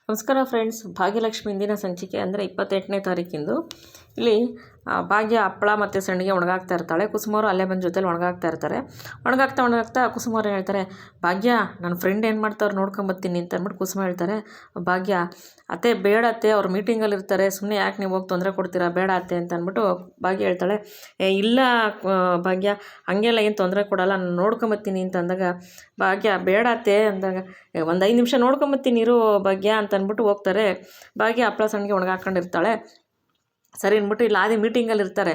ನಮಸ್ಕಾರ ಫ್ರೆಂಡ್ಸ್. ಭಾಗ್ಯಲಕ್ಷ್ಮಿ ಇಂದಿನ ಸಂಚಿಕೆ ಅಂದರೆ 28ನೇ ತಾರೀಕಿಂದು. ಇಲ್ಲಿ ಭಾಗ್ಯ ಹಪ್ಪಳ ಮತ್ತು ಸಂಡಿಗೆ ಒಣಗಾಕ್ತಾ ಇರ್ತಾಳೆ. ಕುಸುಮವರು ಅಲ್ಲೇ ಬಂದು ಜೊತೆಲಿ ಒಣಗಾಕ್ತಾ ಇರ್ತಾರೆ. ಒಣಗಾಕ್ತಾ ಕುಸುಮವ್ರು ಹೇಳ್ತಾರೆ, ಭಾಗ್ಯ ನನ್ನ ಫ್ರೆಂಡ್ ಏನು ಮಾಡ್ತಾವ್ರು ನೋಡ್ಕೊಂಬತ್ತೀನಿ ಅಂತ ಅಂದ್ಬಿಟ್ಟು ಕುಸುಮ ಹೇಳ್ತಾರೆ. ಭಾಗ್ಯ, ಅತ್ತೆ ಬೇಡ ಅತ್ತೆ, ಅವ್ರು ಮೀಟಿಂಗಲ್ಲಿ ಇರ್ತಾರೆ, ಸುಮ್ಮನೆ ಯಾಕೆ ನೀವು ಹೋಗಿ ತೊಂದರೆ ಕೊಡ್ತೀರಾ, ಬೇಡ ಅತ್ತೆ ಅಂತ ಅಂದ್ಬಿಟ್ಟು ಭಾಗ್ಯ ಹೇಳ್ತಾಳೆ. ಇಲ್ಲ ಭಾಗ್ಯ, ಹಾಗೆಲ್ಲ ಏನು ತೊಂದರೆ ಕೊಡಲ್ಲ, ನಾನು ನೋಡ್ಕೊಂಬತ್ತೀನಿ ಅಂತ ಅಂದಾಗ ಭಾಗ್ಯ ಬೇಡ ಅತ್ತೆ ಅಂದಾಗ, ಒಂದು 5 ನಿಮಿಷ ನೋಡ್ಕೊಂಬತ್ತೀನಿ ಇರು ಭಾಗ್ಯ ಅಂತ ಅಂದ್ಬಿಟ್ಟು ಹೋಗ್ತಾರೆ. ಭಾಗ್ಯ ಹಪ್ಪಳ ಸಂಡಿಗೆ ಒಣಗಾಕೊಂಡಿರ್ತಾಳೆ. ಸರಿ ಅಂದ್ಬಿಟ್ಟು ಇಲ್ಲಿ ಆದಿ ಮೀಟಿಂಗಲ್ಲಿ ಇರ್ತಾರೆ.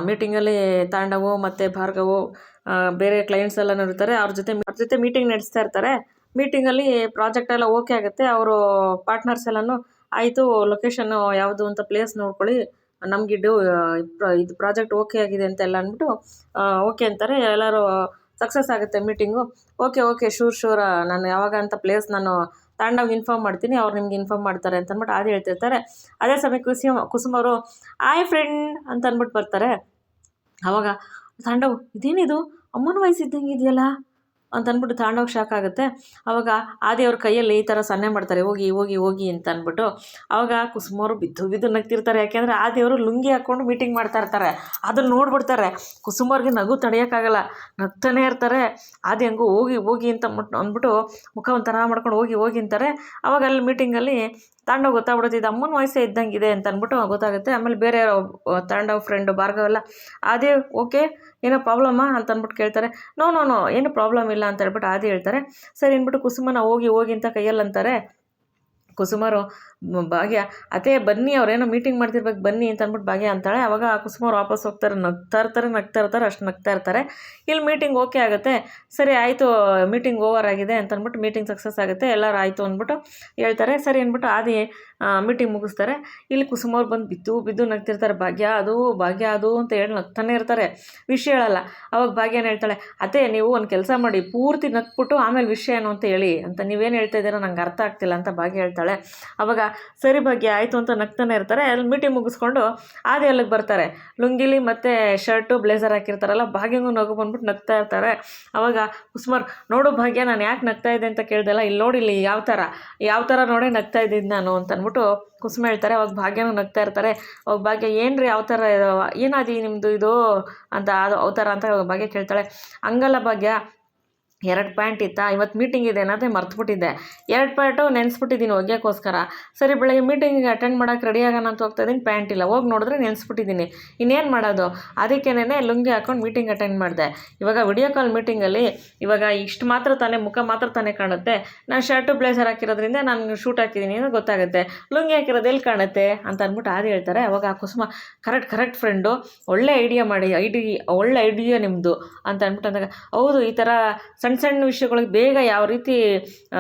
ಮೀಟಿಂಗಲ್ಲಿ ತಾಂಡವು ಮತ್ತು ಭಾರ್ಗವು ಬೇರೆ ಕ್ಲೈಂಟ್ಸ್ ಎಲ್ಲನೂ ಇರ್ತಾರೆ. ಅವ್ರ ಜೊತೆ ಮೀಟಿಂಗ್ ನಡೆಸ್ತಾ ಇರ್ತಾರೆ. ಮೀಟಿಂಗಲ್ಲಿ ಪ್ರಾಜೆಕ್ಟ್ ಎಲ್ಲ ಓಕೆ ಆಗುತ್ತೆ. ಅವರು ಪಾರ್ಟ್ನರ್ಸ್ ಎಲ್ಲನೂ ಆಯಿತು, ಲೊಕೇಶನ್ನು ಯಾವುದು ಅಂತ ಪ್ಲೇಸ್ ನೋಡ್ಕೊಳ್ಳಿ, ನಮಗಿದು ಇದು ಪ್ರಾಜೆಕ್ಟ್ ಓಕೆ ಆಗಿದೆ ಅಂತ ಎಲ್ಲ ಅಂದ್ಬಿಟ್ಟು ಓಕೆ ಅಂತಾರೆ. ಎಲ್ಲರೂ ಸಕ್ಸಸ್ ಆಗುತ್ತೆ ಮೀಟಿಂಗು. ಓಕೆ ಶೂರ್ ನಾನು ಯಾವಾಗ ಅಂತ ಪ್ಲೇಸ್ ನಾನು ತಾಂಡವ್ಗೆ ಇನ್ಫಾರ್ಮ್ ಮಾಡ್ತೀನಿ, ಅವ್ರು ನಿಮ್ಗೆ ಇನ್ಫಾರ್ಮ್ ಮಾಡ್ತಾರೆ ಅಂತ ಅಂದ್ಬಿಟ್ಟು ಆದಿ ಹೇಳ್ತಿರ್ತಾರೆ. ಅದೇ ಸಮಯ ಕುಸುಮವರು ಆಯ್ ಫ್ರೆಂಡ್ ಅಂತ ಅಂದ್ಬಿಟ್ಟು ಬರ್ತಾರೆ. ಆವಾಗ ತಾಂಡವ್, ಇದೇನಿದು ಅಮ್ಮನ ವಯಸ್ಸಿದ್ದಂಗೆ ಇದೆಯಲ್ಲ ಅಂತ ಅಂದ್ಬಿಟ್ಟು ತಾಂಡವ್ಗೆ ಶಾಕ್ ಆಗುತ್ತೆ. ಆವಾಗ ಆದಿ ಅವ್ರ ಕೈಯಲ್ಲಿ ಈ ಥರ ಸನ್ನೆ ಮಾಡ್ತಾರೆ, ಹೋಗಿ ಅಂತ ಅಂದ್ಬಿಟ್ಟು. ಆವಾಗ ಕುಸುಮವರು ಬಿದ್ದು ನಗ್ತಿರ್ತಾರೆ. ಯಾಕೆಂದರೆ ಆದಿಯವರು ಲುಂಗಿ ಹಾಕ್ಕೊಂಡು ಮೀಟಿಂಗ್ ಮಾಡ್ತಾ ಇರ್ತಾರೆ. ಅದನ್ನು ನೋಡ್ಬಿಡ್ತಾರೆ. ಕುಸುಮವ್ರಿಗೆ ನಗು ತಡೆಯೋಕ್ಕಾಗಲ್ಲ, ನಗ್ತಾನೆ ಇರ್ತಾರೆ. ಆದಿ ಹಂಗೂ ಹೋಗಿ ಅಂತ ಅಂದ್ಬಿಟ್ಟು ಮುಖ ಒಂಥರ ಮಾಡ್ಕೊಂಡು ಹೋಗಿ ಅಂತಾರೆ. ಆವಾಗ ಅಲ್ಲಿ ಮೀಟಿಂಗಲ್ಲಿ ತಾಂಡವ್ ಗೊತ್ತಾಗ್ಬಿಡುತ್ತೆ, ಇದು ಅಮ್ಮನ ವಯಸ್ಸೇ ಇದ್ದಂಗಿದೆ ಅಂತ ಅಂದ್ಬಿಟ್ಟು ಗೊತ್ತಾಗುತ್ತೆ. ಆಮೇಲೆ ಬೇರೆ ತಾಂಡವ್ ಫ್ರೆಂಡು ಭಾರ್ಗವೆಲ್ಲ ಆದಿ ಓಕೆ ಏನೋ ಪ್ರಾಬ್ಲಮ್ಮಾ ಅಂತ ಅಂದ್ಬಿಟ್ಟು ಕೇಳ್ತಾರೆ. ನೋ ಏನು ಪ್ರಾಬ್ಲಮ್ ಇಲ್ಲ ಅಂತ ಹೇಳ್ಬಿಟ್ಟು ಆದಿ ಹೇಳ್ತಾರೆ. ಸರಿ ಅಂದ್ಬಿಟ್ಟು ಕುಸುಮನ ಹೋಗಿ ಅಂತ ಕೈಯಲ್ಲಿ ಅಂತಾರೆ. ಕುಸುಮರು ಭಾಗ್ಯ, ಅದೇ ಬನ್ನಿ, ಅವ್ರೇನೋ ಮೀಟಿಂಗ್ ಮಾಡ್ತಿರ್ಬೇಕು ಬನ್ನಿ ಅಂತ ಅಂದ್ಬಿಟ್ಟು ಭಾಗ್ಯ ಅಂತಾಳೆ. ಆವಾಗ ಕುಸುಮವ್ರು ವಾಪಸ್ ಹೋಗ್ತಾರೆ. ನಗ್ತಾ ಇರ್ತಾರೆ, ಅಷ್ಟು ನಗ್ತಾ ಇರ್ತಾರೆ. ಇಲ್ಲಿ ಮೀಟಿಂಗ್ ಓಕೆ ಆಗುತ್ತೆ. ಸರಿ ಆಯಿತು, ಮೀಟಿಂಗ್ ಓವರ್ ಆಗಿದೆ ಅಂತ ಅಂದ್ಬಿಟ್ಟು ಮೀಟಿಂಗ್ ಸಕ್ಸಸ್ ಆಗುತ್ತೆ, ಎಲ್ಲರೂ ಆಯಿತು ಅಂದ್ಬಿಟ್ಟು ಹೇಳ್ತಾರೆ. ಸರಿ ಅಂದ್ಬಿಟ್ಟು ಆದಿ ಮೀಟಿಂಗ್ ಮುಗಿಸ್ತಾರೆ. ಇಲ್ಲಿ ಕುಸುಮವ್ರು ಬಂದು ಬಿದ್ದು ನಗ್ತಿರ್ತಾರೆ. ಭಾಗ್ಯ ಅದು ಅಂತ ಹೇಳಿ ನಗ್ತಾನೆ ಇರ್ತಾರೆ, ವಿಷಯ ಹೇಳಲ್ಲ. ಅವಾಗ ಭಾಗ್ಯನ ಹೇಳ್ತಾಳೆ, ಅದೇ ನೀವು ಒಂದು ಕೆಲಸ ಮಾಡಿ, ಪೂರ್ತಿ ನಗ್ಬಿಟ್ಟು ಆಮೇಲೆ ವಿಷಯ ಏನು ಅಂತ ಹೇಳಿ ಅಂತ, ನೀವೇನು ಹೇಳ್ತಾ ಇದ್ದೀರಾ ನಂಗೆ ಅರ್ಥ ಆಗ್ತಿಲ್ಲ ಅಂತ ಭಾಗ್ಯ ಹೇಳ್ತಾಳೆ. ಅವಾಗ ಸರಿ ಭಾಗ್ಯ ಆಯಿತು ಅಂತ ನಗ್ತಾನೆ ಇರ್ತಾರೆ. ಅಲ್ಲಿ ಮೀಟಿಂಗ್ ಮುಗಿಸ್ಕೊಂಡು ಆದಿ ಅಲ್ಲಿಗೆ ಬರ್ತಾರೆ. ಲುಂಗಿಲಿ ಮತ್ತು ಶರ್ಟು ಬ್ಲೇಸರ್ ಹಾಕಿರ್ತಾರಲ್ಲ, ಭಾಗ್ಯಂಗೂ ನಗು ಬಂದ್ಬಿಟ್ಟು ನಗ್ತಾ ಇರ್ತಾರೆ. ಅವಾಗ ಕುಸುಮರ್, ನೋಡು ಭಾಗ್ಯ, ನಾನು ಯಾಕೆ ನಗ್ತಾ ಇದ್ದೆ ಅಂತ ಕೇಳ್ದಲ್ಲ, ಇಲ್ಲಿ ನೋಡಿಲ್ಲಿ ಯಾವ ಥರ ನೋಡೇ ನಗ್ತಾ ಇದ್ದಿದ್ದು ನಾನು ಅಂತ ಅಂದ್ಬಿಟ್ಟು ಕುಸುಮ ಹೇಳ್ತಾರೆ. ಅವಾಗ ಭಾಗ್ಯನೂ ನಗ್ತಾ ಇರ್ತಾರೆ. ಅವಾಗ ಭಾಗ್ಯ, ಏನ್ರಿ ಯಾವ ಥರ ಏನಾದಿ ನಿಮ್ಮದು ಇದು ಅಂತ ಅವತಾರ ಅಂತ ಭಾಗ್ಯ ಕೇಳ್ತಾಳೆ. ಹಂಗಲ್ಲ ಭಾಗ್ಯ, 2 ಪ್ಯಾಂಟ್ ಇತ್ತಾ, ಇವತ್ತು ಮೀಟಿಂಗ್ ಇದೆ ಅನ್ನೋದೇ ಮರ್ತುಬಿಟ್ಟಿದ್ದೆ, 2 ಪ್ಯಾಂಟು ನೆನೆಸ್ಬಿಟ್ಟಿದ್ದೀನಿ ಒಗ್ಯೋಕ್ಕೋಸ್ಕರ. ಸರಿ ಬೆಳಗ್ಗೆ ಮೀಟಿಂಗಿಗೆ ಅಟೆಂಡ್ ಮಾಡೋಕ್ಕೆ ರೆಡಿ ಆಗೋಣ ಅಂತ ಹೋಗ್ತಾ ಇದ್ದೀನಿ, ಪ್ಯಾಂಟ್ ಇಲ್ಲ, ಹೋಗಿ ನೋಡಿದ್ರೆ ನೆನೆಸ್ಬಿಟ್ಟಿದ್ದೀನಿ, ಇನ್ನೇನು ಮಾಡೋದು, ಅದಕ್ಕೇನೆ ಲುಂಗಿ ಹಾಕ್ಕೊಂಡು ಮೀಟಿಂಗ್ ಅಟೆಂಡ್ ಮಾಡಿದೆ. ಇವಾಗ ವಿಡಿಯೋ ಕಾಲ್ ಮೀಟಿಂಗಲ್ಲಿ ಇವಾಗ ಇಷ್ಟು ಮಾತ್ರ ತಾನೇ, ಮುಖ ಮಾತ್ರ ತಾನೇ ಕಾಣುತ್ತೆ, ನಾನು ಶರ್ಟು ಬ್ಲೇಸರ್ ಹಾಕಿರೋದ್ರಿಂದ ನಾನು ಶೂಟ್ ಹಾಕಿದ್ದೀನಿ ಅಂತ ಗೊತ್ತಾಗುತ್ತೆ, ಲುಂಗಿ ಹಾಕಿರೋದು ಎಲ್ಲಿ ಕಾಣುತ್ತೆ ಅಂತ ಅಂದ್ಬಿಟ್ಟು ಆದಿ ಹೇಳ್ತಾರೆ. ಅವಾಗ ಆ ಕುಸುಮ, ಕರೆಕ್ಟ್ ಫ್ರೆಂಡು, ಒಳ್ಳೆ ಐಡಿಯಾ ನಿಮ್ಮದು ಅಂತ ಅಂದ್ಬಿಟ್ಟು ಅಂದಾಗ, ಹೌದು, ಈ ಥರ ಸಣ್ಣ ವಿಷಯಗಳಿಗೆ ಬೇಗ ಯಾವ ರೀತಿ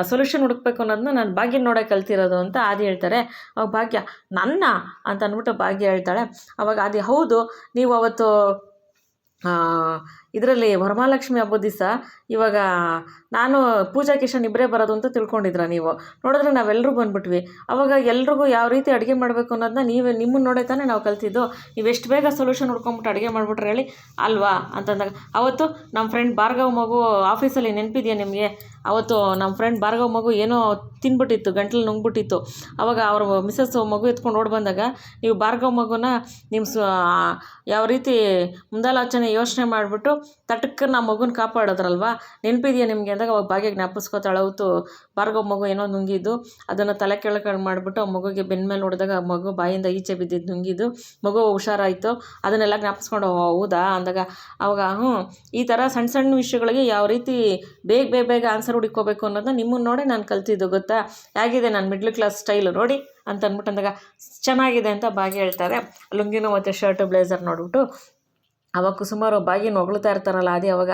ಸೊಲ್ಯೂಷನ್ ಹುಡುಕ್ಬೇಕು ಅನ್ನೋದನ್ನ ನಾನು ಭಾಗ್ಯ ನೋಡೋಕೆ ಕಲ್ತಿರೋದು ಅಂತ ಆದಿ ಹೇಳ್ತಾರೆ. ಅವಾಗ ಭಾಗ್ಯ, ನನ್ನ ಅಂತ ಅಂದ್ಬಿಟ್ಟು ಭಾಗ್ಯ ಹೇಳ್ತಾಳೆ. ಅವಾಗ ಆದಿ, ಹೌದು, ನೀವು ಅವತ್ತು ಇದರಲ್ಲಿ ವರಮಹಾಲಕ್ಷ್ಮಿ ಹಬ್ಬದ ದಿವಸ ಇವಾಗ ನಾನು ಪೂಜಾ ಕಿಶನ್ ಇಬ್ಬರೇ ಬರೋದು ಅಂತ ತಿಳ್ಕೊಂಡಿದ್ರ ನೀವು, ನೋಡಿದ್ರೆ ನಾವೆಲ್ಲರೂ ಬಂದುಬಿಟ್ವಿ. ಅವಾಗ ಎಲ್ರಿಗೂ ಯಾವ ರೀತಿ ಅಡುಗೆ ಮಾಡಬೇಕು ಅನ್ನೋದನ್ನ ನಿಮ್ಮನ್ನು ನೋಡೇ ತಾನೇ ನಾವು ಕಲ್ತಿದ್ದು, ನೀವು ಎಷ್ಟು ಬೇಗ ಸೊಲ್ಯೂಷನ್ ಹುಡ್ಕೊಂಬಿಟ್ಟು ಅಡುಗೆ ಮಾಡಿಬಿಟ್ರೆ ಹೇಳಿ ಅಲ್ವಾ ಅಂತಂದಾಗ, ಅವತ್ತು ನಮ್ಮ ಫ್ರೆಂಡ್ ಭಾರ್ಗವ್ ಮಗು ಆಫೀಸಲ್ಲಿ ನೆನಪಿದೆಯಾ ನಿಮಗೆ, ಅವತ್ತು ನಮ್ಮ ಫ್ರೆಂಡ್ ಭಾರ್ಗವ್ ಮಗು ಏನೋ ತಿನ್ಬಿಟ್ಟಿತ್ತು, ಗಂಟಲು ನುಂಗ್ಬಿಟ್ಟಿತ್ತು. ಅವಾಗ ಅವ್ರ ಮಿಸ್ಸಸ್ ಮಗು ಎತ್ಕೊಂಡು ಓಡಿ ಬಂದಾಗ ನೀವು ಭಾರ್ಗವ್ ಮಗುನ ನಿಮ್ಮ ಯಾವ ರೀತಿ ಮುಂದಾಲೋಚನೆ ಯೋಚನೆ ಮಾಡಿಬಿಟ್ಟು ತಟಕ್ಕೆ ನಮ್ಮ ಮಗುನ ಕಾಪಾಡೋದ್ರಲ್ವಾ, ನೆನಪಿದೆಯಾ ನಿಮಗೆ ಅಂದಾಗ ಅವಾಗ ಭಾಗ್ಯ ಜ್ಞಾಪಿಸ್ಕೋತಾಳೆ. ಅವತ್ತು ಭಾರ್ಗವ್ ಮಗು ಏನೋ ನುಂಗಿದ್ದು, ಅದನ್ನು ತಲೆ ಕೆಳಗಡೆ ಮಾಡಿಬಿಟ್ಟು ಆ ಮಗುಗೆ ಬೆನ್ನ ಮೇಲೆ ಹೊಡೆದಾಗ ಆ ಮಗು ಬಾಯಿಂದ ಈಚೆ ಬಿದ್ದಿದ್ದು ನುಂಗಿದ್ದು, ಮಗು ಹುಷಾರಾಯಿತು, ಅದನ್ನೆಲ್ಲ ಜ್ಞಾಪಿಸ್ಕೊಂಡು ಹೌದಾ ಅಂದಾಗ ಅವಾಗ ಈ ಥರ ಸಣ್ಣ ವಿಷಯಗಳಿಗೆ ಯಾವ ರೀತಿ ಬೇಗ ಆನ್ಸರ್ ಹುಡುಕೋಬೇಕು ಅನ್ನೋದನ್ನ ನಿಮ್ಮನ್ನು ನೋಡಿ ನಾನು ಕಲ್ತಿದ್ದು ಗೊತ್ತಾ, ಹೇಗಿದೆ ನಾನು ಮಿಡ್ಲ್ ಕ್ಲಾಸ್ ಸ್ಟೈಲು ನೋಡಿ ಅಂತ ಅಂದ್ಬಿಟ್ಟು ಅಂದಾಗ ಚೆನ್ನಾಗಿದೆ ಅಂತ ಭಾಗ್ಯ ಹೇಳ್ತಾರೆ. ಲುಂಗಿನೂ ಮತ್ತು ಶರ್ಟು ಬ್ಲೇಸರ್ ನೋಡ್ಬಿಟ್ಟು ಅವಾಗ ಕುಸುಮಾರು ಭಾಗ್ಯನ ಹೊಗಳ್ತಾ ಇರ್ತಾರಲ್ಲ ಅವಾಗ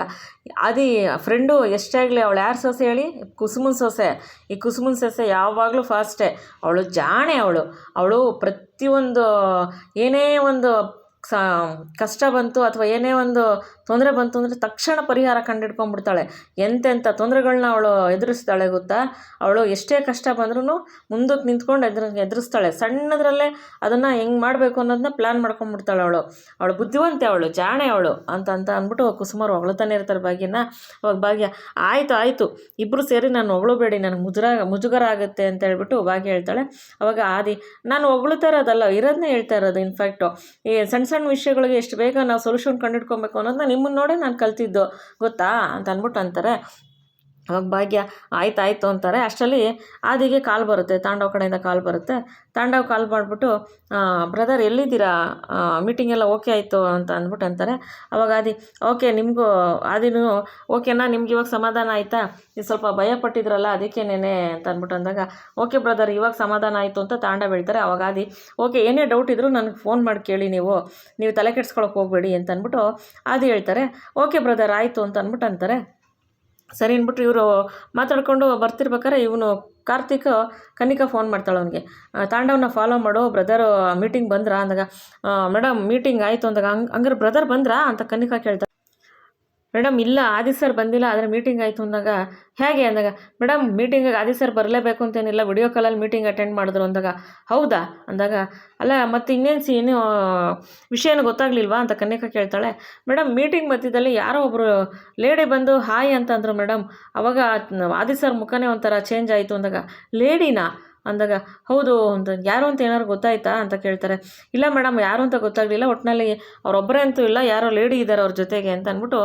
ಆದಿ ಫ್ರೆಂಡು ಎಷ್ಟೇ ಆಗಲಿ, ಅವಳು ಯಾರು ಸೊಸೆ ಹೇಳಿ, ಕುಸುಮನ ಸೊಸೆ. ಈ ಕುಸುಮನ ಸೊಸೆ ಯಾವಾಗಲೂ ಫಾಸ್ಟೇ, ಅವಳು ಜಾಣೆ, ಅವಳು ಪ್ರತಿಯೊಂದು ಏನೇ ಒಂದು ಕಷ್ಟ ಬಂತು ಅಥವಾ ಏನೇ ಒಂದು ತೊಂದರೆ ಬಂತು ಅಂದರೆ ತಕ್ಷಣ ಪರಿಹಾರ ಕಂಡಿಡ್ಕೊಂಡ್ಬಿಡ್ತಾಳೆ. ಎಂತೆಂಥ ತೊಂದರೆಗಳನ್ನ ಅವಳು ಎದುರಿಸ್ತಾಳೆ ಗೊತ್ತಾ. ಅವಳು ಎಷ್ಟೇ ಕಷ್ಟ ಬಂದ್ರೂ ಮುಂದಕ್ಕೆ ನಿಂತ್ಕೊಂಡು ಎದುರಿಸ್ತಾಳೆ. ಸಣ್ಣದ್ರಲ್ಲೇ ಅದನ್ನು ಹೆಂಗೆ ಮಾಡಬೇಕು ಅನ್ನೋದನ್ನ ಪ್ಲ್ಯಾನ್ ಮಾಡ್ಕೊಂಡ್ಬಿಡ್ತಾಳೆ ಅವಳು ಬುದ್ಧಿವಂತೆ, ಅವಳು ಜಾಣೆ ಅವಳು ಅಂತ ಅಂದ್ಬಿಟ್ಟು ಕುಸುಮರು ಹೊಗಳ್ತಾನೆ ಇರ್ತಾರೆ ಭಾಗ್ಯನ. ಅವಾಗ ಭಾಗ್ಯ ಆಯಿತು ಇಬ್ಬರು ಸೇರಿ ನಾನು ಹೊಗಳಬೇಡಿ, ನನಗೆ ಮುಜುಗರ ಆಗುತ್ತೆ ಅಂತ ಹೇಳ್ಬಿಟ್ಟು ಭಾಗ್ಯ ಹೇಳ್ತಾಳೆ. ಅವಾಗ ಆದಿ ನಾನು ಹೊಗಳ್ತಾ ಇರೋದಲ್ಲ, ಇರೋದನ್ನೇ ಹೇಳ್ತಾ ಇರೋದು. ಇನ್ಫ್ಯಾಕ್ಟು ಈ ಸಣ್ಣ ವಿಷಯಗಳಿಗೆ ಎಷ್ಟು ಬೇಗ ನಾವು ಸೊಲ್ಯೂಷನ್ ಕಂಡುಹಿಡ್ಕೊಬೇಕು ಅನ್ನೋದನ್ನ ನಿಮ್ಮನ್ನು ನೋಡೇ ನಾನು ಕಲ್ತಿದ್ದು ಗೊತ್ತಾ ಅಂತ ಅಂದ್ಬಿಟ್ಟು ಅಂತಾರೆ. ಅವಾಗ ಭಾಗ್ಯ ಆಯ್ತು ಅಂತಾರೆ. ಅಷ್ಟರಲ್ಲಿ ಆದಿಗೆ ಕಾಲ್ ಬರುತ್ತೆ, ತಾಂಡವ್ ಕಡೆಯಿಂದ ಕಾಲ್ ಬರುತ್ತೆ. ತಾಂಡವ್ ಕಾಲ್ ಮಾಡಿಬಿಟ್ಟು ಬ್ರದರ್ ಎಲ್ಲಿದ್ದೀರಾ, ಮೀಟಿಂಗ್ ಎಲ್ಲ ಓಕೆ ಆಯಿತು ಅಂತ ಅಂದ್ಬಿಟ್ಟು ಅಂತಾರೆ. ಅವಾಗ ಓಕೆ ನಿಮಗೂ ಆದಿನೂ ಓಕೆನಾ, ನಿಮ್ಗೆ ಇವಾಗ ಸಮಾಧಾನ ಆಯಿತಾ, ನೀವು ಸ್ವಲ್ಪ ಭಯಪಟ್ಟಿದ್ರಲ್ಲ ಅದಕ್ಕೇನೇನೆ ಅಂತ ಅಂದ್ಬಿಟ್ಟು ಅಂದಾಗ ಓಕೆ ಬ್ರದರ್ ಇವಾಗ ಸಮಾಧಾನ ಆಯಿತು ಅಂತ ತಾಂಡವ್ ಹೇಳ್ತಾರೆ. ಅವಾಗ ಓಕೆ ಏನೇ ಡೌಟ್ ಇದ್ದರೂ ನನಗೆ ಫೋನ್ ಮಾಡಿ ಕೇಳಿ, ನೀವು ತಲೆ ಕೆಡ್ಸ್ಕೊಳಕ್ಕೆ ಹೋಗಬೇಡಿ ಅಂತ ಅಂದ್ಬಿಟ್ಟು ಹೇಳ್ತಾರೆ. ಓಕೆ ಬ್ರದರ್ ಆಯಿತು ಅಂತ ಅಂದ್ಬಿಟ್ಟು ಅಂತಾರೆ. ಸರಿ ಅಂದ್ಬಿಟ್ಟು ಇವರು ಮಾತಾಡ್ಕೊಂಡು ಬರ್ತಿರ್ಬೇಕಾರೆ ಇವನು ಕಾರ್ತಿಕ್ ಕನಿಕಾ ಫೋನ್ ಮಾಡ್ತಾಳೆ ಅವನಿಗೆ, ತಾಂಡವನ್ನ ಫಾಲೋ ಮಾಡು, ಬ್ರದರ್ ಮೀಟಿಂಗ್ ಬಂದ್ರಾ ಅಂದಾಗ ಮೇಡಮ್ ಮೀಟಿಂಗ್ ಆಯಿತು ಅಂದಾಗ ಹಂಗಾರೆ ಬ್ರದರ್ ಬಂದ್ರಾ ಅಂತ ಕನಿಕಾ ಕೇಳ್ತಾರೆ. ಮೇಡಮ್ ಇಲ್ಲ ಆದಿ ಸರ್ ಬಂದಿಲ್ಲ, ಆದರೆ ಮೀಟಿಂಗ್ ಆಯಿತು ಅಂದಾಗ ಹೇಗೆ ಅಂದಾಗ ಮೇಡಮ್ ಮೀಟಿಂಗಿಗೆ ಆದಿ ಸರ್ ಬರಲೇಬೇಕು ಅಂತೇನಿಲ್ಲ, ವಿಡಿಯೋ ಕಾಲಲ್ಲಿ ಮೀಟಿಂಗ್ ಅಟೆಂಡ್ ಮಾಡಿದ್ರು ಅಂದಾಗ ಹೌದಾ ಅಂದಾಗ ಅಲ್ಲ ಮತ್ತು ಇನ್ನೇನು ವಿಷಯನೂ ಗೊತ್ತಾಗಲಿಲ್ವಾ ಅಂತ ಕನ್ನಿಕಾ ಕೇಳ್ತಾಳೆ. ಮೇಡಮ್ ಮೀಟಿಂಗ್ ಮಧ್ಯದಲ್ಲಿ ಯಾರೋ ಒಬ್ಬರು ಲೇಡಿ ಬಂದು ಹಾಯ್ ಅಂತಂದರು ಮೇಡಮ್. ಅವಾಗ ಆದಿ ಸರ್ ಮುಖನೇ ಒಂಥರ ಚೇಂಜ್ ಆಯಿತು ಅಂದಾಗ ಲೇಡಿನಾ ಅಂದಾಗ ಹೌದು ಅಂತ ಯಾರು ಅಂತ ಏನಾದ್ರು ಗೊತ್ತಾಯ್ತಾ ಅಂತ ಕೇಳ್ತಾರೆ. ಇಲ್ಲ ಮೇಡಮ್ ಯಾರು ಅಂತ ಗೊತ್ತಾಗಲಿಲ್ಲ, ಒಟ್ಟಿನಲ್ಲಿ ಅವರೊಬ್ಬರೇ ಅಂತೂ ಇಲ್ಲ, ಯಾರೋ ಲೇಡಿ ಇದ್ದಾರೆ ಅವ್ರ ಜೊತೆಗೆ ಅಂತ ಅಂದ್ಬಿಟ್ಟು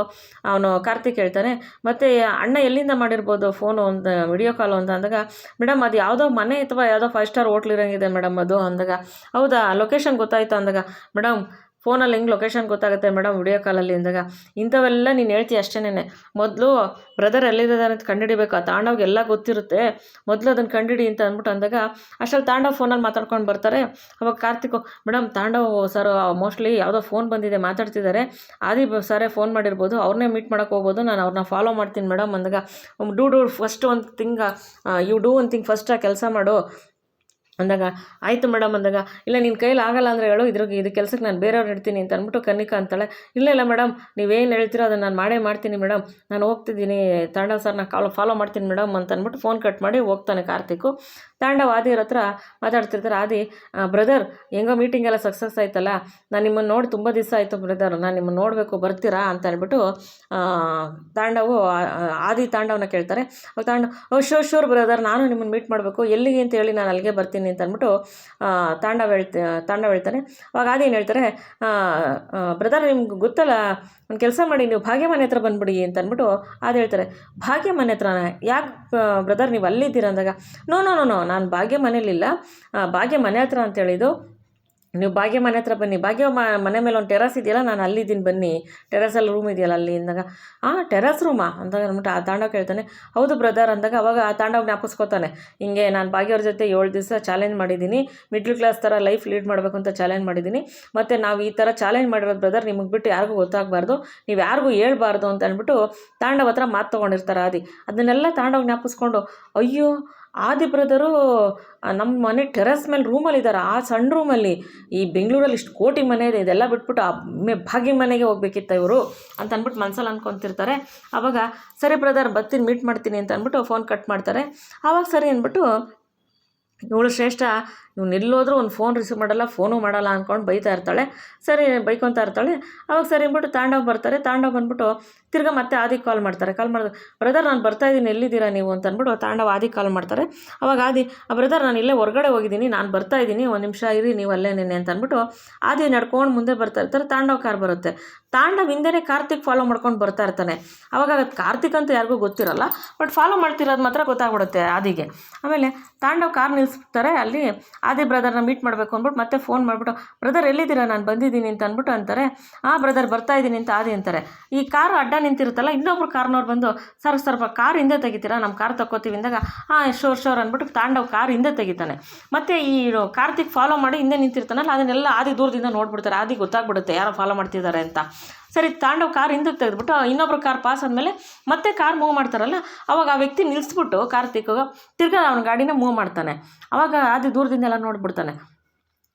ಅವನು ಕಾರ್ತಿಕ್ ಹೇಳ್ತಾನೆ. ಮತ್ತು ಅಣ್ಣ ಎಲ್ಲಿಂದ ಮಾಡಿರ್ಬೋದು ಫೋನು ಅಂತ ವಿಡಿಯೋ ಕಾಲು ಅಂತ ಅಂದಾಗ ಮೇಡಮ್ ಅದು ಯಾವುದೋ ಮನೆ ಅಥವಾ ಯಾವುದೋ 5 ಸ್ಟಾರ್ ಹೋಟ್ಲ್ ಇರೋಂಗಿದೆ ಮೇಡಮ್ ಅದು ಅಂದಾಗ ಹೌದಾ ಲೊಕೇಶನ್ ಗೊತ್ತಾಯ್ತಾ ಅಂದಾಗ ಮೇಡಮ್ ಫೋನಲ್ಲಿ ಹೆಂಗೆ ಲೊಕೇಶನ್ ಗೊತ್ತಾಗುತ್ತೆ ಮೇಡಮ್ ವಿಡಿಯೋ ಕಾಲಲ್ಲಿ ಅಂದಾಗ ಇಂಥವೆಲ್ಲ ನೀನು ಹೇಳ್ತೀಯ ಅಷ್ಟೇನೆ, ಮೊದಲು ಬ್ರದರ್ ಎಲ್ಲಿದ್ದಾರೆ ಅಂತ ಕಂಡುಹಿಡಿಬೇಕು, ಆ ತಾಂಡವ್ಗೆ ಎಲ್ಲ ಗೊತ್ತಿರುತ್ತೆ, ಮೊದಲು ಅದನ್ನು ಕಂಡುಹಿಡಿ ಅಂತ ಅಂದ್ಬಿಟ್ಟು ಅಂದಾಗ ಅಷ್ಟರಲ್ಲಿ ತಾಂಡವ್ ಫೋನಲ್ಲಿ ಮಾತಾಡ್ಕೊಂಡು ಬರ್ತಾರೆ. ಅವಾಗ Karthik madam Tandav sir mostly ಯಾವುದೋ ಫೋನ್ ಬಂದಿದೆ ಮಾತಾಡ್ತಿದ್ದಾರೆ, ಆದಿ ಸರೇ ಫೋನ್ ಮಾಡಿರ್ಬೋದು, ಅವ್ರನ್ನೇ ಮೀಟ್ ಮಾಡೋಕ್ಕೆ ಹೋಗ್ಬೋದು, ನಾನು ಅವ್ರನ್ನ ಫಾಲೋ ಮಾಡ್ತೀನಿ ಮೇಡಮ್ ಅಂದಾಗ ಡೂ ಫಸ್ಟ್ ಒಂದು ಥಿಂಗ್ ಯು ಡೂ ಒಂದು ಥಿಂಗ್ ಫಸ್ಟ್ ಆ ಕೆಲಸ ಮಾಡು ಅಂದಾಗ ಆಯಿತು ಮೇಡಮ್ ಅಂದಾಗ ಇಲ್ಲ ನಿನ್ನ ಕೈಯಲ್ಲಿ ಆಗಲ್ಲ ಅಂದರೆ ಹೇಳು, ಇದು ಕೆಲಸಕ್ಕೆ ನಾನು ಬೇರೆಯವ್ರು ಇಡ್ತೀನಿ ಅಂತ ಅಂದ್ಬಿಟ್ಟು ಕನ್ನಿಕಾ ಅಂತಾಳೆ. ಇಲ್ಲ ಮೇಡಮ್ ನೀವೇನು ಹೇಳ್ತೀರೋ ಅದನ್ನು ನಾನು ಮಾಡ್ತೀನಿ ಮೇಡಮ್, ನಾನು ಹೋಗ್ತಿದ್ದೀನಿ ತಾಂಡವ್ ಸರ್ನ ಫಾಲೋ ಮಾಡ್ತೀನಿ ಮೇಡಮ್ ಅಂತ ಅಂದ್ಬಿಟ್ಟು ಫೋನ್ ಕಟ್ ಮಾಡಿ ಹೋಗ್ತಾನೆ ಕಾರ್ತಿಕ್ಕು. ತಾಂಡವ್ ಆದಿಯವ್ರ ಹತ್ರ ಮಾತಾಡ್ತಿರ್ತಾರೆ. ಆದಿ ಬ್ರದರ್ ಹೆಂಗೋ ಮೀಟಿಂಗ್ ಎಲ್ಲ ಸಕ್ಸಸ್ ಆಯ್ತಲ್ಲ, ನಾನು ನಿಮ್ಮನ್ನು ನೋಡಿ ತುಂಬ ದಿವಸ ಆಯಿತು ಬ್ರದರ್, ನಾನು ನಿಮ್ಮನ್ನು ನೋಡಬೇಕು ಬರ್ತೀರಾ ಅಂತ ಅಂದ್ಬಿಟ್ಟು ತಾಂಡವನ್ನ ಕೇಳ್ತಾರೆ. ತಾಂಡವ್ ಶೂರ್ ಬ್ರದರ್ ನಾನು ನಿಮ್ಮನ್ನು ಮೀಟ್ ಮಾಡಬೇಕು, ಎಲ್ಲಿಗೆ ಅಂತ ಹೇಳಿ ನಾನು ಅಲ್ಲಿಗೆ ಬರ್ತೀನಿ ಅಂತ ಅಂದ್ಬಿಟ್ಟು ತಾಂಡವ್ ಹೇಳ್ತಾನೆ. ಅವಾಗ ಏನು ಹೇಳ್ತಾರೆ, ಬ್ರದರ್ ನಿಮ್ಗೆ ಗೊತ್ತಲ್ಲ ಒಂದು ಕೆಲಸ ಮಾಡಿ ನೀವು ಭಾಗ್ಯ ಮನೆ ಹತ್ರ ಬಂದುಬಿಡಿ ಅಂತ ಅಂದ್ಬಿಟ್ಟು ಹೇಳ್ತಾರೆ. ಭಾಗ್ಯ ಮನೆ ಹತ್ರನ ಯಾಕೆ ಬ್ರದರ್ ನೀವು ಅಲ್ಲಿದ್ದೀರ ಅಂದಾಗ ನೋ ನಾನು ಭಾಗ್ಯ ಮನೇಲಿಲ್ಲ, ಭಾಗ್ಯ ಮನೆ ಹತ್ರ ಅಂತ ಹೇಳಿದ್ದು, ನೀವು ಭಾಗ್ಯ ಮನೆ ಹತ್ರ ಬನ್ನಿ, ಭಾಗ್ಯ ಮನೆ ಮೇಲೆ ಒಂದು ಟೆರಸ್ ಇದೆಯಲ್ಲ ನಾನು ಅಲ್ಲಿದ್ದೀನಿ ಬನ್ನಿ, ಟೆರಸಲ್ಲಿ ರೂಮ್ ಇದೆಯಲ್ಲ ಅಲ್ಲಿ ಅಂದಾಗ ಟೆರಸ್ ರೂಮಾ ಅಂದಾಗ ಅಂದ್ಬಿಟ್ಟು ತಾಂಡವ್ ಕೇಳ್ತಾನೆ. ಹೌದು ಬ್ರದರ್ ಅಂದಾಗ ಅವಾಗ ತಾಂಡವ್ ಜ್ಞಾಪಿಸ್ಕೋತಾನೆ, ಹಿಂಗೆ ನಾನು ಭಾಗ್ಯವ್ರ ಜೊತೆ 7 ದಿವಸ ಚಾಲೆಂಜ್ ಮಾಡಿದ್ದೀನಿ, ಮಿಡ್ಲ್ ಕ್ಲಾಸ್ ಥರ ಲೈಫ್ ಲೀಡ್ ಮಾಡಬೇಕು ಅಂತ ಚಾಲೆಂಜ್ ಮಾಡಿದ್ದೀನಿ, ಮತ್ತು ನಾವು ಈ ಥರ ಚಾಲೆಂಜ್ ಮಾಡಿರೋದು ಬ್ರದರ್ ನಿಮಗೆ ಬಿಟ್ಟು ಯಾರಿಗೂ ಗೊತ್ತಾಗಬಾರ್ದು, ನೀವು ಯಾರಿಗೂ ಹೇಳ್ಬಾರ್ದು ಅಂತ ಅಂದ್ಬಿಟ್ಟು ತಾಂಡವ್ ಹತ್ರ ಮಾತು ತೊಗೊಂಡಿರ್ತಾರೆ ಆದಿ. ಅದನ್ನೆಲ್ಲ ತಾಂಡವ್ ಜ್ಞಾಪಿಸ್ಕೊಂಡು ಅಯ್ಯೋ ಆದಿ ಬ್ರದರು ನಮ್ಮ ಮನೆ ಟೆರಸ್ ಮೇಲೆ ರೂಮಲ್ಲಿದ್ದಾರೆ, ಆ ಸಣ್ಣ ರೂಮಲ್ಲಿ ಈ ಬೆಂಗಳೂರಲ್ಲಿ ಇಷ್ಟು ಕೋಟಿ ಮನೆ ಇದೆ, ಇದೆಲ್ಲ ಬಿಟ್ಬಿಟ್ಟು ಭಾಗ್ಯ ಮನೆಗೆ ಹೋಗ್ಬೇಕಿತ್ತ ಇವರು ಅಂತ ಅಂದ್ಬಿಟ್ಟು ಮನಸ್ಸಲ್ಲಿ ಅಂದ್ಕೊತಿರ್ತಾರೆ. ಆವಾಗ ಸರಿ ಬ್ರದರ್ ಬರ್ತೀನಿ ಮೀಟ್ ಮಾಡ್ತೀನಿ ಅಂತ ಅಂದ್ಬಿಟ್ಟು ಫೋನ್ ಕಟ್ ಮಾಡ್ತಾರೆ. ಆವಾಗ ಸರಿ ಅಂದ್ಬಿಟ್ಟು ಇವಳು ಶ್ರೇಷ್ಠ ಇವ್ನು ಎಲ್ಲೋದ್ರೂ ಒಂದು ಫೋನ್ ರಿಸೀವ್ ಮಾಡಲ್ಲ, ಫೋನು ಮಾಡಲ್ಲ ಅಂದ್ಕೊಂಡು ಬೈತಾ ಇರ್ತಾಳೆ. ಸರಿ ಬೈಕೊತಾ ಇರ್ತಾಳೆ. ಅವಾಗ ಸರಿ ಅಂದ್ಬಿಟ್ಟು ತಾಂಡವ್ ಬರ್ತಾರೆ. ತಾಂಡವ್ ಬಂದ್ಬಿಟ್ಟು ತಿರ್ಗಾ ಮತ್ತೆ ಆದಿಗೆ ಕಾಲ್ ಮಾಡ್ತಾರೆ. ಕಾಲ್ ಮಾಡಿದ್ರೆ ಬ್ರದರ್ ನಾನು ಬರ್ತಾಯಿದ್ದೀನಿ ಎಲ್ಲಿದ್ದೀರಾ ನೀವು ಅಂತ ಅಂದ್ಬಿಟ್ಟು ತಾಂಡವ್ ಆದಿಗೆ ಕಾಲ್ ಮಾಡ್ತಾರೆ. ಅವಾಗ ಬ್ರದರ್ ನಾನು ಇಲ್ಲೇ ಹೊರಗಡೆ ಹೋಗಿದ್ದೀನಿ, ನಾನು ಬರ್ತಾಯಿದ್ದೀನಿ, ಒಂದು ನಿಮಿಷ ಇರಿ ನೀವು ಅಲ್ಲೇನೇನೆ ಅಂತ ಅಂದ್ಬಿಟ್ಟು ಆದಿ ನಡ್ಕೊಂಡು ಮುಂದೆ ಬರ್ತಾ ಇರ್ತಾರೆ. ತಾಂಡವ್ ಕಾರ್ ಬರುತ್ತೆ. ತಾಂಡವ್ ಹಿಂದೆನೇ ಕಾರ್ತಿಕ್ ಫಾಲೋ ಮಾಡ್ಕೊಂಡು ಬರ್ತಾ ಇರ್ತಾನೆ. ಅವಾಗ ಕಾರ್ತಿಕ್ ಅಂತ ಯಾರಿಗೂ ಗೊತ್ತಿರಲ್ಲ, ಬಟ್ ಫಾಲೋ ಮಾಡ್ತಿರೋದು ಮಾತ್ರ ಗೊತ್ತಾಗ್ಬಿಡುತ್ತೆ ಆದಿಗೆ. ಆಮೇಲೆ ತಾಂಡವ್ ಕಾರ್ ನಿಲ್ಲಿಸ್ತಾರೆ. ಅಲ್ಲಿ ಆದಿ ಬ್ರದರ್ನ ಮೀಟ್ ಮಾಡಬೇಕು ಅಂದ್ಬಿಟ್ಟು ಮತ್ತೆ ಫೋನ್ ಮಾಡಿಬಿಟ್ಟು ಬ್ರದರ್ ಎಲ್ಲಿದ್ದೀರಾ ನಾನು ಬಂದಿದ್ದೀನಿ ಅಂತ ಅಂದ್ಬಿಟ್ಟು ಅಂತಾರೆ. ಬ್ರದರ್ ಬರ್ತಾ ಇದ್ದೀನಿ ಅಂತ ಆದಿ ಅಂತಾರೆ. ಈ ಕಾರು ಅಡ್ಡ ನಿಂತಿರುತ್ತಲ್ಲ, ಇನ್ನೊಬ್ರು ಕಾರ್ನವ್ರು ಬಂದು ಸ್ವಲ್ಪ ಕಾರ್ ಹಿಂದೆ ತೆಗಿತೀರಾ, ನಮ್ಮ ಕಾರ್ ತಗೋತೀವಿ ಅಂದಾಗ ಶೋರ್ ಅಂದ್ಬಿಟ್ಟು ತಾಂಡವ್ ಕಾರ್ ಹಿಂದೆ ತೆಗಿತಾನೆ. ಮತ್ತು ಈ ಕಾರ್ತಿಕ್ ಫಾಲೋ ಮಾಡಿ ಹಿಂದೆ ನಿಂತಿರ್ತಾನಲ್ಲ, ಅದನ್ನೆಲ್ಲ ಆದಿ ದೂರದಿಂದ ನೋಡ್ಬಿಡ್ತಾರೆ. ಆದಿ ಗೊತ್ತಾಗ್ಬಿಡುತ್ತೆ ಯಾರೋ ಫಾಲೋ ಮಾಡ್ತಿದ್ದಾರೆ ಅಂತ. ಸರಿ ತಾಂಡವ್ ಕಾರ್ ಹಿಂದಕ್ಕೆ ತೆಗೆದ್ಬಿಟ್ಟು ಇನ್ನೊಬ್ರು ಕಾರ್ ಪಾಸ್ ಆದಮೇಲೆ ಮತ್ತೆ ಕಾರ್ ಮೂವ್ ಮಾಡ್ತಾರಲ್ಲ, ಅವಾಗ ಆ ವ್ಯಕ್ತಿ ನಿಲ್ಲಿಸ್ಬಿಟ್ಟು ಕಾರ್ತಿಕ್ ತಿರ್ಗಾ ಅವನ ಗಾಡಿನ ಮೂವ್ ಮಾಡ್ತಾನೆ. ಅವಾಗ ಆದಿ ದೂರದಿಂದೆಲ್ಲ ನೋಡ್ಬಿಡ್ತಾನೆ.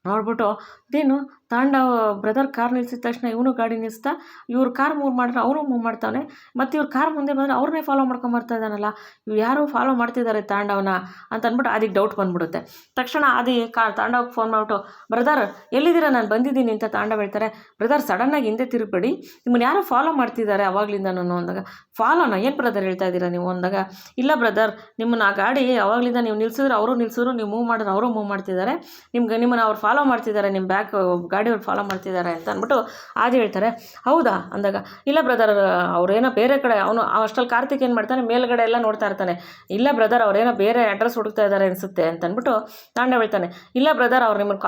ನೋಡ್ಬಿಟ್ಟು ಇದೇನು ತಾಂಡವ್ ಬ್ರದರ್ ಕಾರ್ ನಿಲ್ಸಿದ ತಕ್ಷಣ ಇವನು ಗಾಡಿ ನಿಲ್ಲಿಸ್ತಾ ಇವ್ರು ಕಾರ್ ಮೂವ್ ಮಾಡಿದ್ರೆ ಅವನು ಮೂವ್ ಮಾಡ್ತಾನೆ, ಮತ್ತು ಇವ್ರು ಕಾರ್ ಮುಂದೆ ಬಂದರೆ ಅವ್ರನ್ನೇ ಫಾಲೋ ಮಾಡ್ಕೊಂಬರ್ತಾ ಇದ್ದಾನಲ್ಲ, ಇವ್ರು ಯಾರೋ ಫಾಲೋ ಮಾಡ್ತಿದ್ದಾರೆ ತಾಂಡವನ ಅಂತ ಅಂದ್ಬಿಟ್ಟು ಆದಿಗೆ ಡೌಟ್ ಬಂದ್ಬಿಡುತ್ತೆ. ತಕ್ಷಣ ಆದಿ ತಾಂಡವ್ಗೆ ಫೋನ್ ಮಾಡಿಬಿಟ್ಟು, ಬ್ರದರ್ ಎಲ್ಲಿದ್ದೀರಾ, ನಾನು ಬಂದಿದ್ದೀನಿ ಅಂತ ತಾಂಡವ್ ಹೇಳ್ತಾರೆ. ಬ್ರದರ್ ಸಡನ್ನಾಗಿ ಹಿಂದೆ ತಿರುಗಬೇಡಿ, ನಿಮ್ಮನ್ನು ಯಾರೋ ಫಾಲೋ ಮಾಡ್ತಿದ್ದಾರೆ ಅವಾಗಲಿಂದ ನಾನು ಅಂದಾಗ, ಫಾಲೋನ ಏನು ಬ್ರದರ್ ಹೇಳ್ತಾ ಇದ್ದೀರಾ ನೀವು ಅಂದಾಗ, ಇಲ್ಲ ಬ್ರದರ್ ನಿಮ್ಮನ್ನು ಆ ಗಾಡಿ ಅವಾಗಲಿಂದ ನೀವು ನಿಲ್ಸಿದ್ರೆ ಅವರು ನಿಲ್ಸಿದ್ರು, ನೀವು ಮೂವ್ ಮಾಡಿದ್ರೆ ಅವರು ಮೂವ್ ಮಾಡ್ತಿದ್ದಾರೆ, ನಿಮ್ಮನ್ನು ಅವ್ರು ಫಾಲೋ ಮಾಡ್ತಿದ್ದಾರೆ, ನಿಮ್ಮ ಬ್ಯಾಕ್ ಗಾಡಿಯವ್ರು ಫಾಲೋ ಮಾಡ್ತಿದ್ದಾರೆ ಅಂತ ಅಂದ್ಬಿಟ್ಟು ಆದಿ ಹೇಳ್ತಾರೆ. ಹೌದಾ ಅಂದಾಗ, ಇಲ್ಲ ಬ್ರದರ್ ಅವ್ರೇನೋ ಬೇರೆ ಕಡೆ, ಅವನು ಅಷ್ಟರಲ್ಲಿ ಕಾರ್ತಿಕ್ ಏನು ಮಾಡ್ತಾನೆ ಮೇಲ್ಗಡೆ ಎಲ್ಲ ನೋಡ್ತಾ ಇರ್ತಾನೆ. ಇಲ್ಲ ಬ್ರದರ್ ಅವ್ರೇನೋ ಬೇರೆ ಅಡ್ರೆಸ್ ಹುಡುಕ್ತಾ ಇದ್ದಾರೆ ಅನಿಸುತ್ತೆ ಅಂತ ಅಂದ್ಬಿಟ್ಟು ತಾಂಡವ್ ಹೇಳ್ತಾನೆ. ಇಲ್ಲ ಬ್ರದರ್ ಅವ್ರು ನಿಮ್ಮನ್ನು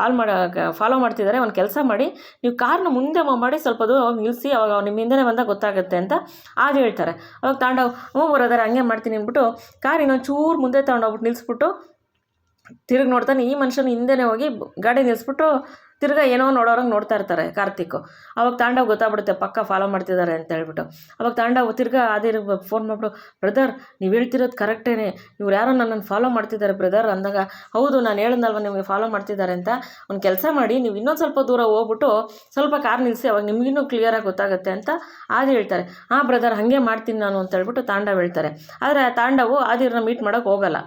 ಫಾಲೋ ಮಾಡ್ತಿದ್ದಾರೆ, ಒಂದು ಕೆಲಸ ಮಾಡಿ ನೀವು ಕಾರ್ನ ಮುಂದೆ ಮಾಡಿ ಸ್ವಲ್ಪ ದೂರ ಹೋಗಿ ನಿಲ್ಲಿಸಿ, ಅವಾಗ ನಿಮ್ಮ ಹಿಂದೆನೇ ಬಂದಾಗ ಗೊತ್ತಾಗುತ್ತೆ ಅಂತ ಆದಿ ಹೇಳ್ತಾರೆ. ಅವಾಗ ತಾಂಡವ್ ಹ್ಞೂ ಬ್ರದರ್ ಹಂಗೆ ಮಾಡ್ತೀನಿ ಅಂದ್ಬಿಟ್ಟು ಕಾರ್ ಇನ್ನೊಂದು ಚೂರು ಮುಂದೆ ತಗೊಂಡೋಗ್ಬಿಟ್ಟು ನಿಲ್ಲಿಸ್ಬಿಟ್ಟು ತಿರುಗಿ ನೋಡ್ತಾನೆ. ಈ ಮನುಷ್ಯನ ಹಿಂದೆನೇ ಹೋಗಿ ಗಾಡಿ ನಿಲ್ಲಿಸ್ಬಿಟ್ಟು ತಿರ್ಗಾ ಏನೋ ನೋಡೋರಂಗೆ ನೋಡ್ತಾ ಇರ್ತಾರೆ ಕಾರ್ತಿಕ್ಕು. ಅವಾಗ ತಾಂಡವ್ ಗೊತ್ತಾಗ್ಬಿಡುತ್ತೆ ಪಕ್ಕ ಫಾಲೋ ಮಾಡ್ತಿದ್ದಾರೆ ಅಂತ ಹೇಳ್ಬಿಟ್ಟು. ಅವಾಗ ತಾಂಡವ್ ತಿರ್ಗಾ ಆದಿರ್ ಫೋನ್ ಮಾಡಿಬಿಟ್ಟು, ಬ್ರದರ್ ನೀವು ಹೇಳ್ತಿರೋದು ಕರೆಕ್ಟೇನೆ, ಇವ್ರು ಯಾರೋ ನನ್ನನ್ನು ಫಾಲೋ ಮಾಡ್ತಿದ್ದಾರೆ ಬ್ರದರ್ ಅಂದಾಗ, ಹೌದು ನಾನು ಹೇಳಿದ್ನಲ್ವ ನಿಮಗೆ ಫಾಲೋ ಮಾಡ್ತಿದ್ದಾರೆ ಅಂತ, ಒಂದು ಕೆಲಸ ಮಾಡಿ ನೀವು ಇನ್ನೊಂದು ಸ್ವಲ್ಪ ದೂರ ಹೋಗ್ಬಿಟ್ಟು ಸ್ವಲ್ಪ ಕಾರ್ ನಿಲ್ಲಿಸಿ, ಅವಾಗ ನಿಮಗಿನ್ನೂ ಕ್ಲಿಯರಾಗಿ ಗೊತ್ತಾಗುತ್ತೆ ಅಂತ ಆದಿ ಹೇಳ್ತಾರೆ. ಹಾಂ ಬ್ರದರ್ ಹಾಗೆ ಮಾಡ್ತೀನಿ ನಾನು ಅಂತ ಹೇಳ್ಬಿಟ್ಟು ತಾಂಡವ್ ಹೇಳ್ತಾರೆ. ಆದರೆ ತಾಂಡವು ಆದಿರನ್ನ ಮೀಟ್ ಮಾಡೋಕ್ಕೆ ಹೋಗಲ್ಲ.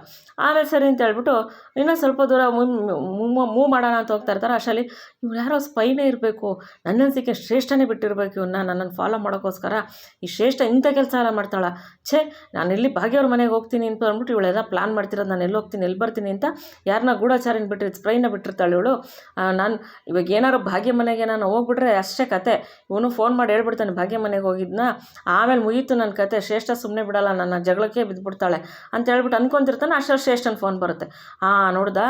ಆಮೇಲೆ ಸರಿ ಅಂತ ಹೇಳ್ಬಿಟ್ಟು ಇನ್ನೂ ಸ್ವಲ್ಪ ದೂರ ಮೂವ್ ಮಾಡೋಣ ಅಂತ ಹೋಗ್ತಾ ಇರ್ತಾರೆ. ಅಷ್ಟರಲ್ಲಿ ಇವ್ರು ಯಾರೋ ಸ್ಪೈನೇ ಇರಬೇಕು, ನನ್ನನ್ಸಿಕೆ ಶ್ರೇಷ್ಠನೇ ಬಿಟ್ಟಿರ್ಬೇಕು ಇವನ್ನ ನನ್ನನ್ನು ಫಾಲೋ ಮಾಡೋಕ್ಕೋಸ್ಕರ, ಈ ಶ್ರೇಷ್ಠ ಇಂಥ ಕೆಲಸ ಎಲ್ಲ ಮಾಡ್ತಾಳ, ನಾನು ಎಲ್ಲಿ ಭಾಗ್ಯವ್ರ ಮನೆಗೆ ಹೋಗ್ತೀನಿ ಅಂತ ಅಂದ್ಬಿಟ್ಟು ಇವಳೆಲ್ಲ ಪ್ಲಾನ್ ಮಾಡ್ತಿರೋದು, ನಾನು ಎಲ್ಲಿ ಹೋಗ್ತೀನಿ ಎಲ್ಲಿ ಬರ್ತೀನಿ ಅಂತ ಯಾರನ್ನ ಗೂಢಚಾರಿನ ಸ್ಪ್ರೈನ ಬಿಟ್ಟಿರ್ತಾಳೆ ಇವಳು. ನಾನು ಇವಾಗ ಏನಾದ್ರು ಭಾಗ್ಯ ಮನೆಗೆ ನಾನು ಹೋಗ್ಬಿಟ್ರೆ ಅಷ್ಟೇ ಕತೆ, ಇವನು ಫೋನ್ ಮಾಡಿ ಹೇಳ್ಬಿಡ್ತಾನೆ ಭಾಗ್ಯ ಮನೆಗೆ ಹೋಗಿದ್ನ, ಆಮೇಲೆ ಮುಗೀತು ನನ್ನ ಕತೆ, ಶ್ರೇಷ್ಠ ಸುಮ್ಮನೆ ಬಿಡಲ್ಲ, ನನ್ನ ಜಗಳಕ್ಕೆ ಬಿದ್ದುಬಿಡ್ತಾಳೆ ಅಂತ ಹೇಳ್ಬಿಟ್ಟು ಅನ್ಕೊತಿರ್ತಾನೆ. ಅಷ್ಟರಲ್ಲಿ ಶ್ರೇಷ್ಠನ ಫೋನ್ ಬರುತ್ತೆ. ನೋಡ್ದಾ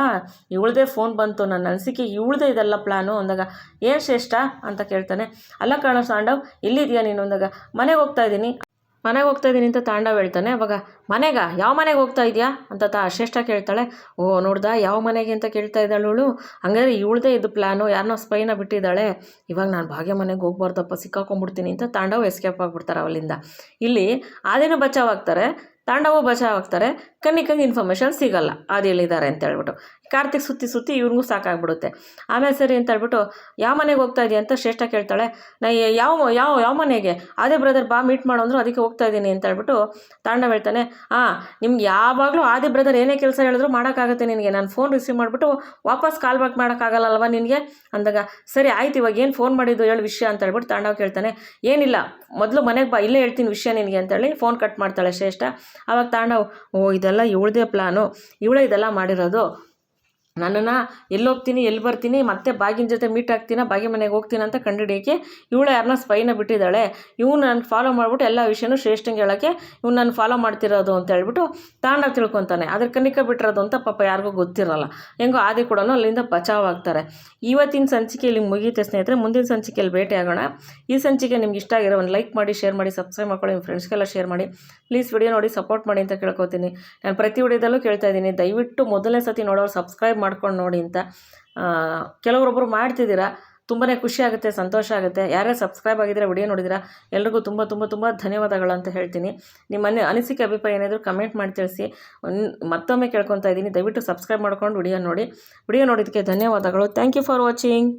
ಇವಳದೇ ಫೋನ್ ಬಂತು, ನನ್ನ ಅನಿಸಿಕೆ ಇವಳದೇ ಇದೆಲ್ಲ ಪ್ಲ್ಯಾನು ಅಂದಾಗ, ಏನು ಶ್ರೇಷ್ಠ ಅಂತ ಕೇಳ್ತಾನೆ. ಅಲ್ಲ ಕಾಣ ತಾಂಡವ್ ಎಲ್ಲಿದೆಯಾ ನೀನು ಅಂದಾಗ, ಮನೆಗೆ ಹೋಗ್ತಾ ಇದ್ದೀನಿ ಅಂತ ತಾಂಡವ್ ಹೇಳ್ತಾನೆ. ಅವಾಗ ಯಾವ ಮನೆಗೆ ಹೋಗ್ತಾ ಇದೆಯಾ ಅಂತ ಶ್ರೇಷ್ಠ ಕೇಳ್ತಾಳೆ. ಓ ನೋಡ್ದಾ ಯಾವ ಮನೆಗೆ ಅಂತ ಕೇಳ್ತಾ ಇದ್ದಾಳು ಇವಳು, ಹಂಗಾದ್ರೆ ಇವಳದೇ ಇದು ಪ್ಲ್ಯಾನು, ಯಾರನ್ನೋ ಸ್ಪೈನ ಬಿಟ್ಟಿದ್ದಾಳೆ, ಇವಾಗ ನಾನು ಭಾಗ್ಯ ಮನೆಗೆ ಹೋಗ್ಬಾರ್ದಪ್ಪ ಸಿಕ್ಕಾಕೊಂಡ್ಬಿಡ್ತೀನಿ ಅಂತ ತಾಂಡವ್ ಎಸ್ಕೇಪ್ ಆಗಿಬಿಡ್ತಾರೆ ಅವಳಿಂದ. ಇಲ್ಲಿ ಆದಿನೂ ಬಚಾವಾಗ್ತಾರೆ, ತಾಂಡವು ಬಚಾವಾಗ್ತಾರೆ, ಕನ್ನಿಕಂಗೆ ಇನ್ಫಾರ್ಮೇಷನ್ ಸಿಗಲ್ಲ ಅದು ಎಲ್ಲಿದ್ದಾರೆ ಅಂತ ಹೇಳ್ಬಿಟ್ಟು. ಕಾರ್ತಿಕ್ ಸುತ್ತಿ ಇವ್ರಿಗೂ ಸಾಕಾಗ್ಬಿಡುತ್ತೆ. ಆಮೇಲೆ ಸರಿ ಅಂತ ಹೇಳ್ಬಿಟ್ಟು ಯಾವ ಮನೆಗೆ ಹೋಗ್ತಾ ಇದೆಯಾ ಅಂತ ಶ್ರೇಷ್ಠ ಕೇಳ್ತಾಳೆ. ನಾ ಯಾವ ಮನೆಗೆ, ಅದೇ ಬ್ರದರ್ ಬಾ ಮೀಟ್ ಮಾಡೋ ಅಂದರು, ಅದಕ್ಕೆ ಹೋಗ್ತಾ ಇದ್ದೀನಿ ಅಂತ ಹೇಳ್ಬಿಟ್ಟು ತಾಂಡವ್ ಹೇಳ್ತಾನೆ. ನಿಮ್ಗೆ ಯಾವಾಗಲೂ ಆದಿ ಬ್ರದರ್ ಏನೇ ಕೆಲಸ ಹೇಳಿದ್ರು ಮಾಡೋಕ್ಕಾಗುತ್ತೆ ನಿನಗೆ, ನಾನು ಫೋನ್ ರಿಸೀವ್ ಮಾಡಿಬಿಟ್ಟು ವಾಪಸ್ ಕಾಲ್ ಬ್ಯಾಕ್ ಮಾಡೋಕ್ಕಾಗಲ್ಲಲ್ವ ನಿನಗೆ ಅಂದಾಗ, ಸರಿ ಆಯ್ತು ಇವಾಗ ಏನು ಫೋನ್ ಮಾಡಿದ್ದು ಹೇಳು ವಿಷಯ ಅಂತ ಹೇಳ್ಬಿಟ್ಟು ತಾಂಡವ್ ಕೇಳ್ತಾನೆ. ಏನಿಲ್ಲ ಮೊದಲು ಮನೆಗೆ ಬಾ, ಇಲ್ಲೇ ಹೇಳ್ತೀನಿ ವಿಷಯ ನಿನಗೆ ಅಂತೇಳಿ ಫೋನ್ ಕಟ್ ಮಾಡ್ತಾಳೆ ಶ್ರೇಷ್ಠ. ಆವಾಗ ತಾಂಡವ್, ಇದೆಲ್ಲ ಇವಳದೇ ಪ್ಲಾನು, ಇವಳೇ ಇದೆಲ್ಲ ಮಾಡಿರೋದು, ನನ್ನನ್ನು ಎಲ್ಲಿ ಹೋಗ್ತೀನಿ ಎಲ್ಲಿ ಬರ್ತೀನಿ ಮತ್ತೆ ಬಾಗಿನ ಜೊತೆ ಮೀಟ್ ಆಗ್ತೀನ, ಬಾಗಿ ಮನೆಗೆ ಹೋಗ್ತೀನಿ ಅಂತ ಕಂಡುಹಿಡಿಯೋಕ್ಕೆ ಇವಳು ಯಾರನ್ನ ಸ್ಪೈನ ಬಿಟ್ಟಿದ್ದಾಳೆ, ಇವನು ನಾನು ಫಾಲೋ ಮಾಡಿಬಿಟ್ಟು ಎಲ್ಲ ವಿಷಯನೂ ಶ್ರೇಷ್ಠಂಗೆ ಹೇಳೋಕ್ಕೆ ಇವ್ನು ನಾನು ಫಾಲೋ ಮಾಡ್ತಿರೋದು ಅಂತ ಹೇಳ್ಬಿಟ್ಟು ತಾಂಡವ್ ತಿಳ್ಕೊತಾನೆ. ಅದ್ರ ಕನಿಕ ಬಿಟ್ಟಿರೋದು ಅಂತ ಪಾಪ ಯಾರಿಗೂ ಗೊತ್ತಿರಲ್ಲ. ಹೆಂಗೋ ಆದಿ ಕೂಡ ಅಲ್ಲಿಂದ ಬಚಾವಾಗ್ತಾರೆ. ಇವತ್ತಿನ ಸಂಚಿಕೆಯಲ್ಲಿ ಮುಗಿಯುತ್ತೆ ಸ್ನೇಹಿತರೆ, ಮುಂದಿನ ಸಂಚಿಕೆಯಲ್ಲಿ ಭೇಟಿ ಆಗೋಣ. ಈ ಸಂಚಿಕೆ ನಿಮ್ಗೆ ಇಷ್ಟ ಆಗಿರೋ ಒಂದು ಲೈಕ್ ಮಾಡಿ, ಶೇರ್ ಮಾಡಿ, ಸಬ್ಸ್ಕ್ರೈಬ್ ಮಾಡ್ಕೊಳ್ಳಿ, ನಿಮ್ಮ ಫ್ರೆಂಡ್ಸ್ಗೆಲ್ಲ ಶೇರ್ ಮಾಡಿ, ಪ್ಲೀಸ್ ವಿಡಿಯೋ ನೋಡಿ ಸಪೋರ್ಟ್ ಮಾಡಿ ಅಂತ ಕೇಳ್ಕೊತೀನಿ. ನಾನು ಪ್ರತಿ ವಿಡಿಯೋದಲ್ಲೂ ಕೇಳ್ತಾ ಇದ್ದೀನಿ, ದಯವಿಟ್ಟು ಮೊದಲನೇ ಸತಿ ನೋಡೋರು ಸಬ್ಸ್ಕ್ರೈಬ್ ಮಾಡ್ಕೊಂಡು ನೋಡಿ ಅಂತ. ಕೆಲವರೊಬ್ಬರು ಮಾಡ್ತಿದ್ದೀರಾ, ತುಂಬಾ ಖುಷಿ ಆಗುತ್ತೆ, ಸಂತೋಷ ಆಗುತ್ತೆ. ಯಾರೇ ಸಬ್ಸ್ಕ್ರೈಬ್ ಆಗಿದ್ದೀರಾ, ವಿಡಿಯೋ ನೋಡಿದ್ದೀರಾ, ಎಲ್ರಿಗೂ ತುಂಬ ಧನ್ಯವಾದಗಳು ಅಂತ ಹೇಳ್ತೀನಿ. ನಿಮ್ಮ ಅನಿಸಿಕೆ ಅಭಿಪ್ರಾಯ ಏನಾದರೂ ಕಮೆಂಟ್ ಮಾಡಿ ತಿಳಿಸಿ. ಮತ್ತೊಮ್ಮೆ ಕೇಳ್ಕೊತಾ ಇದ್ದೀನಿ, ದಯವಿಟ್ಟು ಸಬ್ಸ್ಕ್ರೈಬ್ ಮಾಡ್ಕೊಂಡು ವಿಡಿಯೋ ನೋಡಿದ್ದಕ್ಕೆ ಧನ್ಯವಾದಗಳು. Thank you for watching.